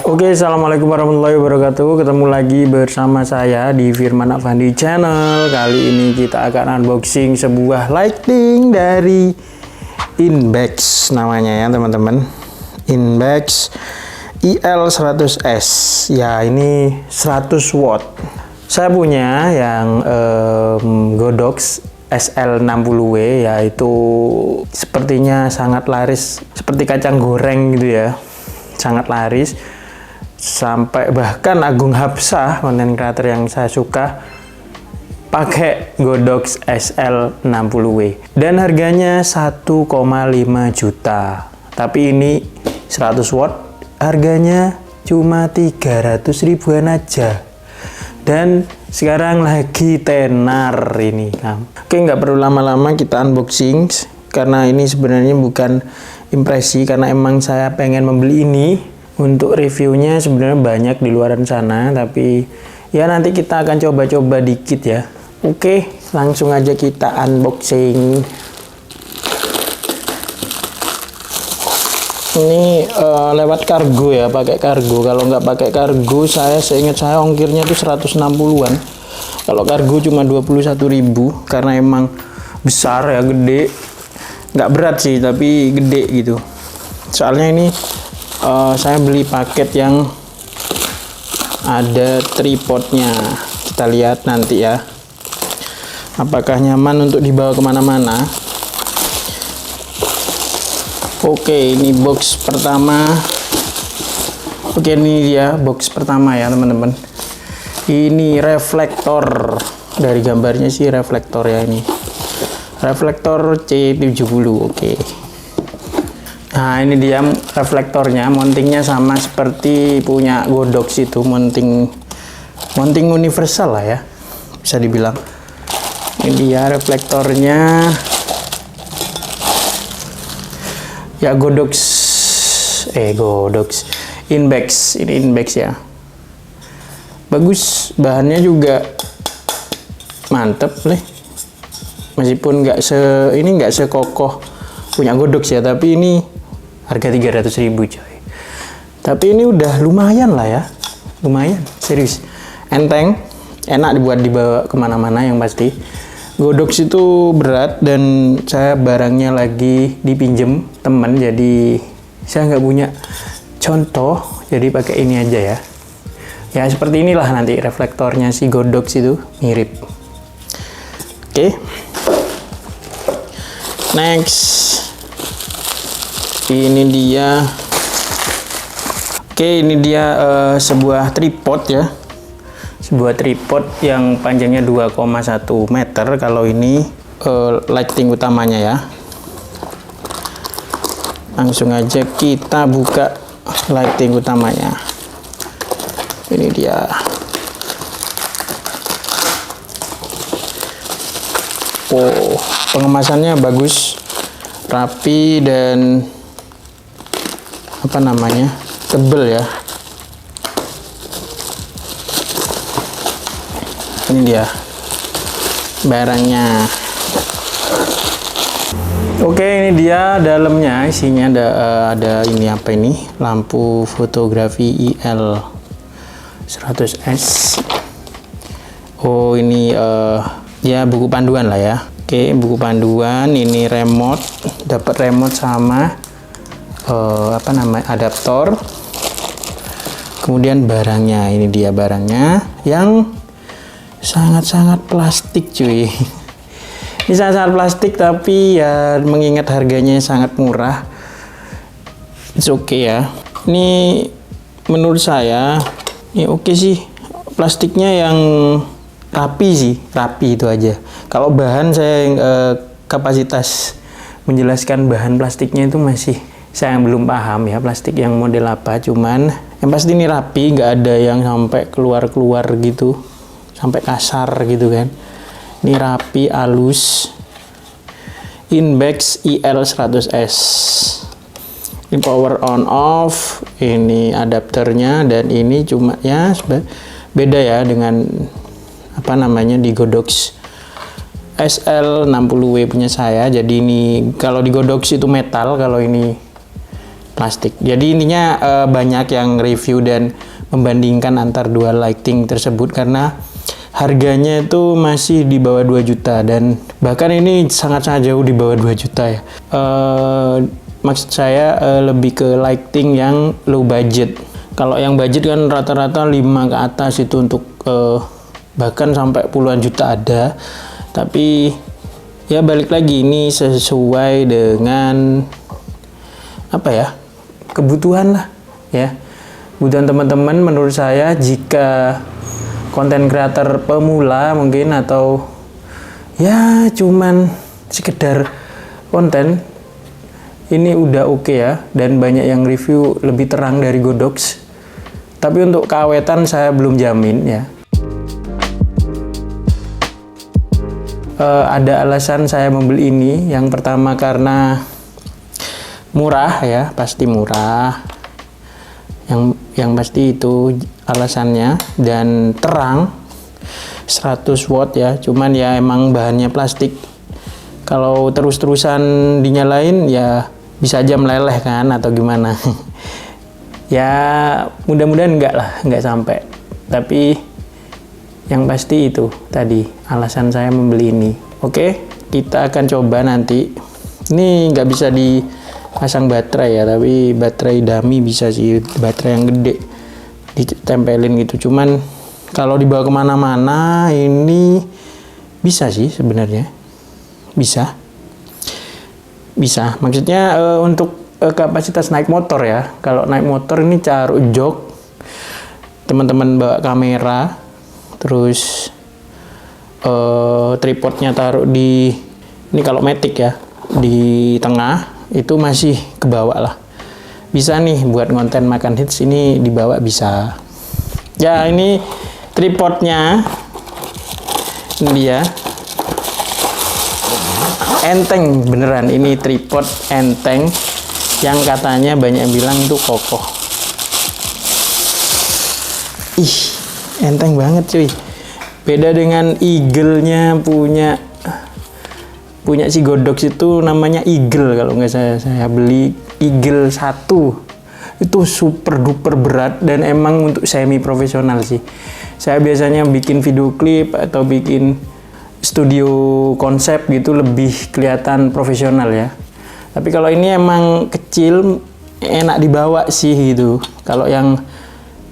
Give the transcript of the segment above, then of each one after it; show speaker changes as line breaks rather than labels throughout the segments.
Oke, assalamualaikum warahmatullahi wabarakatuh. Ketemu lagi bersama saya di Firman Afandi Channel. Kali ini kita akan unboxing sebuah lighting dari Inbex namanya ya teman-teman. Inbex IL100S. Ya, ini 100 watt. Saya punya yang Godox SL60W, yaitu sepertinya sangat laris, seperti kacang goreng gitu ya. Sangat laris. Sampai bahkan Agung Hapsah, konten kreator yang saya suka, pakai Godox SL60W dan harganya 1,5 juta. Tapi ini 100 watt harganya cuma 300 ribuan aja. Dan sekarang lagi tenar ini. Nah, oke, nggak perlu lama-lama, kita unboxing karena ini sebenarnya bukan impresi, karena emang saya pengen membeli ini. Untuk reviewnya sebenarnya banyak di luaran sana, tapi ya nanti kita akan coba-coba dikit ya. Oke, langsung aja kita unboxing. Ini lewat kargo ya, pakai kargo. Kalau nggak pakai kargo, seingat saya ongkirnya itu 160-an. Kalau kargo cuma 21.000 karena emang besar ya, gede. Nggak berat sih, tapi gede gitu. Soalnya ini saya beli paket yang ada tripodnya. Kita lihat nanti ya, apakah nyaman untuk dibawa kemana-mana. Oke, ini box pertama. Oke, ini dia box pertama ya teman-teman. Ini reflektor, dari gambarnya sih reflektor ya, ini reflektor C70. Oke. Nah, ini dia reflektornya, mountingnya sama seperti punya Godox itu, mounting universal lah ya, bisa dibilang. Ini dia reflektornya, ya Godox Inbex, ini Inbex ya. Bagus, bahannya juga mantep nih, meskipun nggak sekokoh punya Godox ya, tapi ini harga 300.000 coy. Tapi ini udah lumayan lah ya, lumayan, serius, enteng, enak dibawa kemana-mana yang pasti. Godox itu berat dan saya barangnya lagi dipinjem temen, jadi saya nggak punya contoh, jadi pakai ini aja ya. Ya seperti inilah nanti reflektornya si Godox itu, mirip. Oke. Next. Ini dia. Oke, ini dia sebuah tripod ya. Sebuah tripod yang panjangnya 2,1 meter. Kalau ini lighting utamanya ya. Langsung aja kita buka lighting utamanya. Ini dia. Oh, pengemasannya bagus, rapi, dan apa namanya, tebel ya. Ini dia barangnya. Oke, ini dia dalamnya, isinya ada ini apa ini, lampu fotografi IL100S. Oh, ini ya buku panduan lah ya. Oke, buku panduan, ini remote, dapat remote sama apa namanya, adaptor. Kemudian barangnya, ini dia barangnya yang sangat-sangat plastik cuy. Ini sangat-sangat plastik, tapi ya mengingat harganya sangat murah, it's okay ya. Ini menurut saya ya oke sih, plastiknya yang rapi sih, rapi itu aja. Kalau bahan saya kapasitas menjelaskan bahan plastiknya itu masih saya belum paham ya, plastik yang model apa. Cuman yang pasti ini rapi, nggak ada yang sampai keluar-keluar gitu, sampai kasar gitu kan. Ini rapi, halus. Inbex IL100S. Ini power on off, ini adapternya, dan ini cuma ya beda ya dengan apa namanya di Godox SL60W punya saya. Jadi ini kalau di Godox itu metal, kalau ini plastik. Jadi intinya banyak yang review dan membandingkan antar dua lighting tersebut karena harganya itu masih di bawah 2 juta dan bahkan ini sangat-sangat jauh di bawah 2 juta ya. Maksud saya lebih ke lighting yang low budget. Kalau yang budget kan rata-rata 5 ke atas itu untuk bahkan sampai puluhan juta ada. Tapi ya balik lagi, ini sesuai dengan apa ya, kebutuhan lah ya, kebutuhan teman-teman. Menurut saya jika konten kreator pemula mungkin atau ya cuman sekedar konten, ini udah oke ya, dan banyak yang review lebih terang dari Godox. Tapi untuk keawetan saya belum jamin ya. Ada alasan saya membeli ini. Yang pertama karena murah ya, pasti murah. Yang pasti itu alasannya, dan terang 100 watt ya. Cuman ya emang bahannya plastik. Kalau terus-terusan dinyalain ya bisa aja meleleh kan atau gimana. Ya mudah-mudahan enggak sampai. Tapi yang pasti itu tadi alasan saya membeli ini. Oke, kita akan coba nanti. Ini nggak bisa dipasang baterai ya, tapi baterai dummy bisa sih, baterai yang gede ditempelin gitu. Cuman kalau dibawa kemana-mana ini bisa sih sebenarnya, bisa. Maksudnya untuk kapasitas naik motor ya. Kalau naik motor ini taruh jok, teman-teman bawa kamera, terus tripodnya taruh di ini, kalau Matic ya, di tengah itu masih ke bawah lah. Bisa nih buat konten makan hits, ini dibawa bisa. Ya ini tripodnya, ini dia. Enteng beneran, ini tripod enteng yang katanya banyak yang bilang itu kokoh. Ih, enteng banget cuy. Beda dengan Eagle-nya punya si Godox, itu namanya Eagle kalau nggak saya beli Eagle 1. Itu super duper berat dan emang untuk semi profesional sih. Saya biasanya bikin video klip atau bikin studio konsep gitu lebih kelihatan profesional ya. Tapi kalau ini emang kecil, enak dibawa sih gitu. Kalau yang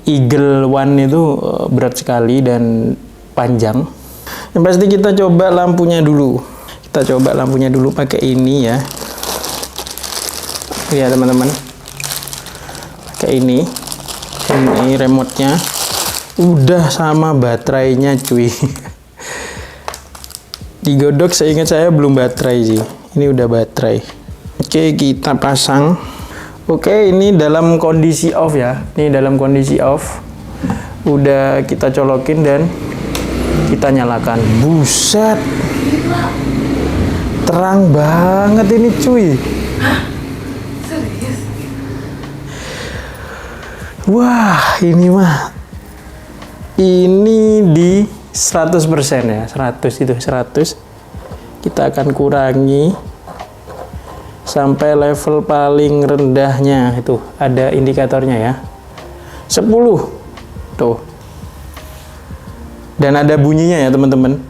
Eagle One itu berat sekali dan panjang. Yang pasti kita coba lampunya dulu. Kita coba lampunya dulu pakai ini ya. Ya teman-teman, pakai ini remote-nya. Udah sama baterainya cuy. Di Godox saya ingat saya belum baterai sih. Ini udah baterai. Oke, kita pasang. Oke, ini dalam kondisi off ya. Ini dalam kondisi off. Udah kita colokin dan kita nyalakan. Buset, terang banget ini cuy.
Serius?
Wah, ini mah, ini di 100% ya, 100 itu 100. Kita akan kurangi sampai level paling rendahnya. Itu ada indikatornya ya, 10 tuh. Dan ada bunyinya ya teman-teman,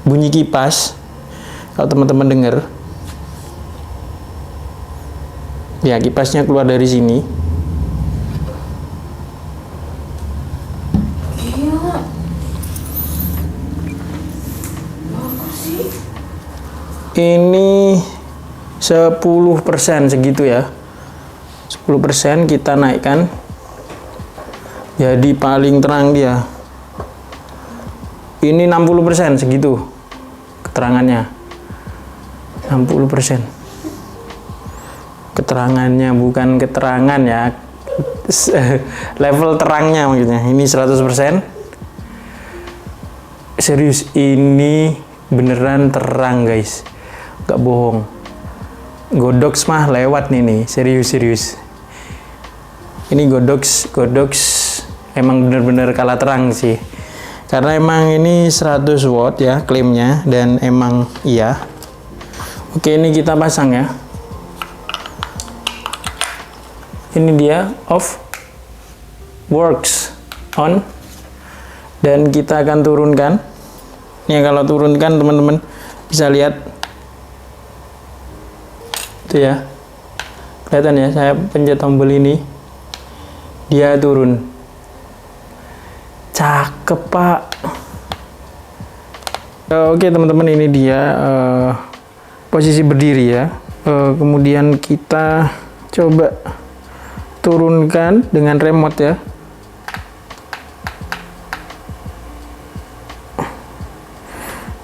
bunyi kipas. Kalau teman-teman dengar ya, kipasnya keluar dari sini.
Gila, bagus sih.
Ini 10% segitu ya, 10% kita naikkan jadi paling terang dia. Ini 60% segitu keterangannya, 60% keterangannya, bukan keterangan ya, level terangnya maksudnya. Ini 100%. Serius, ini beneran terang guys, gak bohong. Godox mah lewat nih, serius. Ini Godox emang bener-bener kalah terang sih. Karena emang ini 100 watt ya klaimnya, dan emang iya. Oke, ini kita pasang ya. Ini dia off, works, on. Dan kita akan turunkan. Ini kalau turunkan teman-teman bisa lihat. Itu ya. Kelihatan ya, saya pencet tombol ini. Dia turun. Cakep, Pak. Oke teman-teman, ini dia posisi berdiri ya. Kemudian kita coba turunkan dengan remote ya.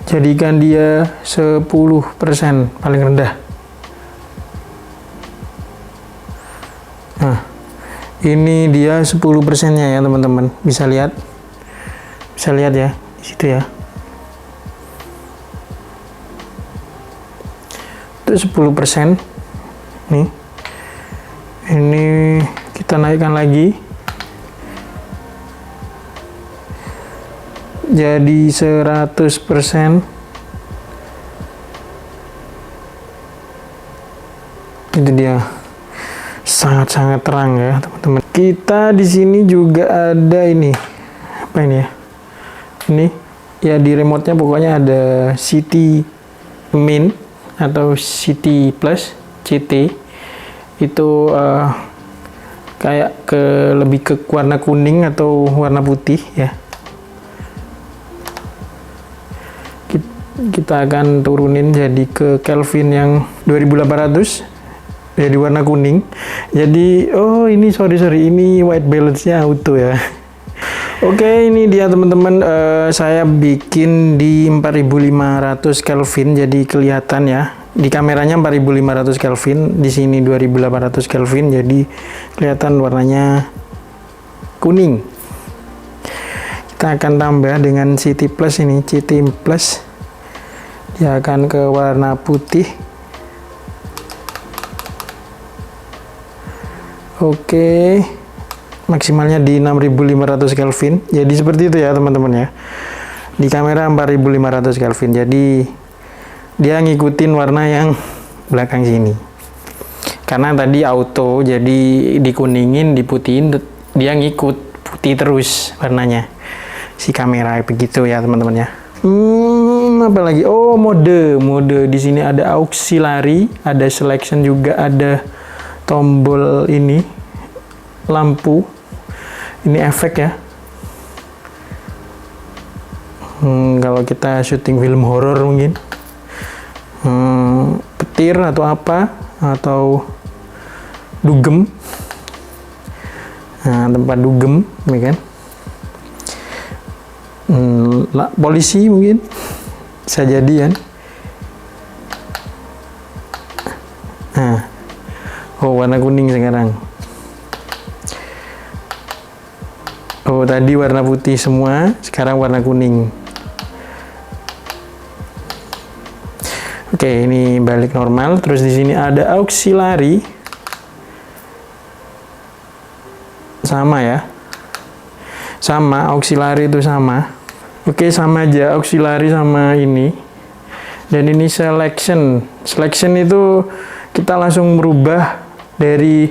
Jadikan dia 10% paling rendah. Nah, ini dia 10%-nya ya teman-teman. Bisa lihat ya di situ ya. Itu 10%. Nih. Ini kita naikkan lagi. Jadi 100%. Itu dia. Sangat-sangat terang ya, teman-teman. Kita di sini juga ada ini. Apa ini ya? Ini ya di remote-nya pokoknya ada City Min atau City Plus, CT. Itu kayak lebih ke warna kuning atau warna putih ya. Kita akan turunin jadi ke Kelvin yang 2800, jadi warna kuning. Jadi ini sorry ini white balance-nya auto ya. Oke, ini dia teman-teman, saya bikin di 4500 Kelvin, jadi kelihatan ya. Di kameranya 4500 Kelvin, di sini 2800 Kelvin, jadi kelihatan warnanya kuning. Kita akan tambah dengan CT Plus ini, CT Plus. Dia akan ke warna putih. Oke, maksimalnya di 6500 Kelvin. Jadi seperti itu ya teman-teman ya. Di kamera 4500 Kelvin. Jadi dia ngikutin warna yang belakang sini. Karena tadi auto, jadi dikuningin, diputihin, dia ngikut putih terus warnanya. Si kamera begitu ya teman-teman ya. Apa lagi? Oh, mode di sini ada auxiliary, ada selection juga, ada tombol ini lampu, ini efek ya. Kalau kita syuting film horor mungkin petir atau apa, atau dugem, nah tempat dugem ya kan. Polisi mungkin bisa jadi kan. Nah, warna kuning sekarang. Tadi warna putih semua, sekarang warna kuning. Oke, ini balik normal. Terus di sini ada auxiliary, sama ya, sama auxiliary itu sama. Oke, sama aja auxiliary sama ini. Dan ini selection. Selection itu kita langsung merubah dari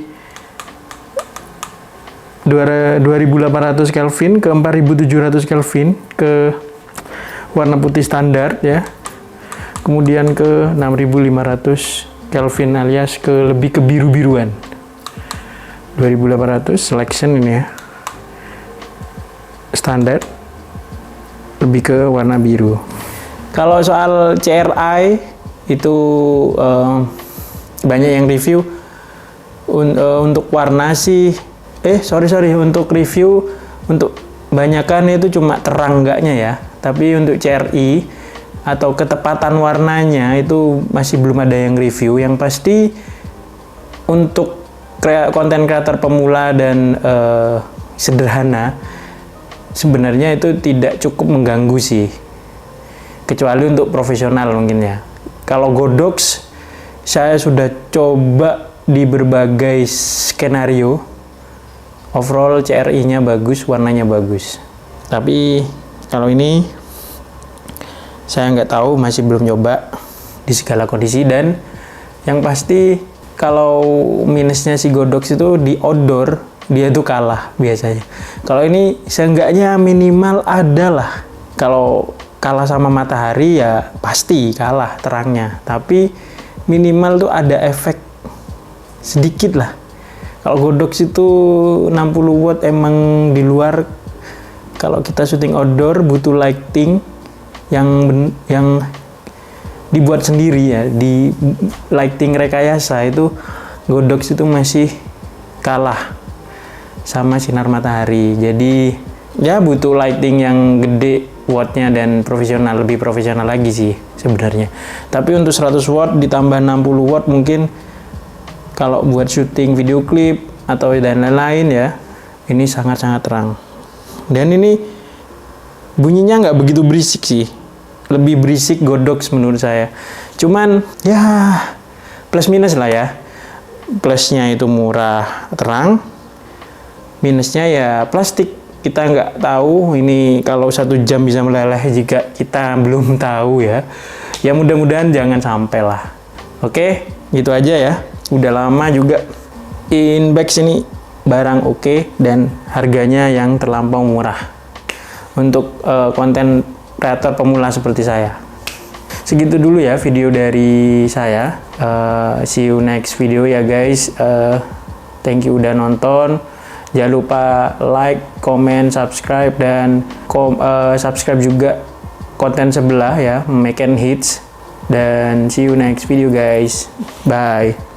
2800 Kelvin ke 4700 Kelvin ke warna putih standar ya. Kemudian ke 6500 Kelvin alias lebih ke biru-biruan. 2800 selection ini ya. Standar lebih ke warna biru. Kalau soal CRI itu banyak yang review untuk warna sih. Untuk review untuk banyakan itu cuma terang enggaknya ya. Tapi untuk CRI atau ketepatan warnanya itu masih belum ada yang review. Yang pasti untuk konten kreator pemula dan sederhana sebenarnya itu tidak cukup mengganggu sih, kecuali untuk profesional mungkin ya. Kalau Godox saya sudah coba di berbagai skenario, overall CRI-nya bagus, warnanya bagus. Tapi kalau ini saya nggak tahu, masih belum coba di segala kondisi. Dan yang pasti kalau minusnya si Godox itu di outdoor dia tuh kalah biasanya. Kalau ini seenggaknya minimal ada lah. Kalau kalah sama matahari ya pasti kalah terangnya. Tapi minimal tuh ada efek sedikit lah. Kalau Godox itu 60 watt emang di luar. Kalau kita syuting outdoor butuh lighting yang dibuat sendiri ya, di lighting rekayasa itu Godox itu masih kalah sama sinar matahari. Jadi ya butuh lighting yang gede wattnya dan profesional, lebih profesional lagi sih sebenarnya. Tapi untuk 100 watt ditambah 60 watt mungkin kalau buat syuting video klip atau dan lain-lain ya, ini sangat-sangat terang. Dan ini bunyinya nggak begitu berisik sih, lebih berisik Godox menurut saya. Cuman ya plus minus lah ya. Plusnya itu murah terang, minusnya ya plastik. Kita nggak tahu ini kalau 1 jam bisa meleleh jika kita belum tahu ya. Ya mudah-mudahan jangan sampai lah. Oke, gitu aja ya. Udah lama juga Inbex ini barang oke dan harganya yang terlampau murah untuk konten kreator pemula seperti saya. Segitu dulu ya video dari saya. See you next video ya guys. Thank you udah nonton. Jangan lupa like, comment, subscribe, dan subscribe juga konten sebelah ya, Make and Hits. Dan see you next video guys. Bye.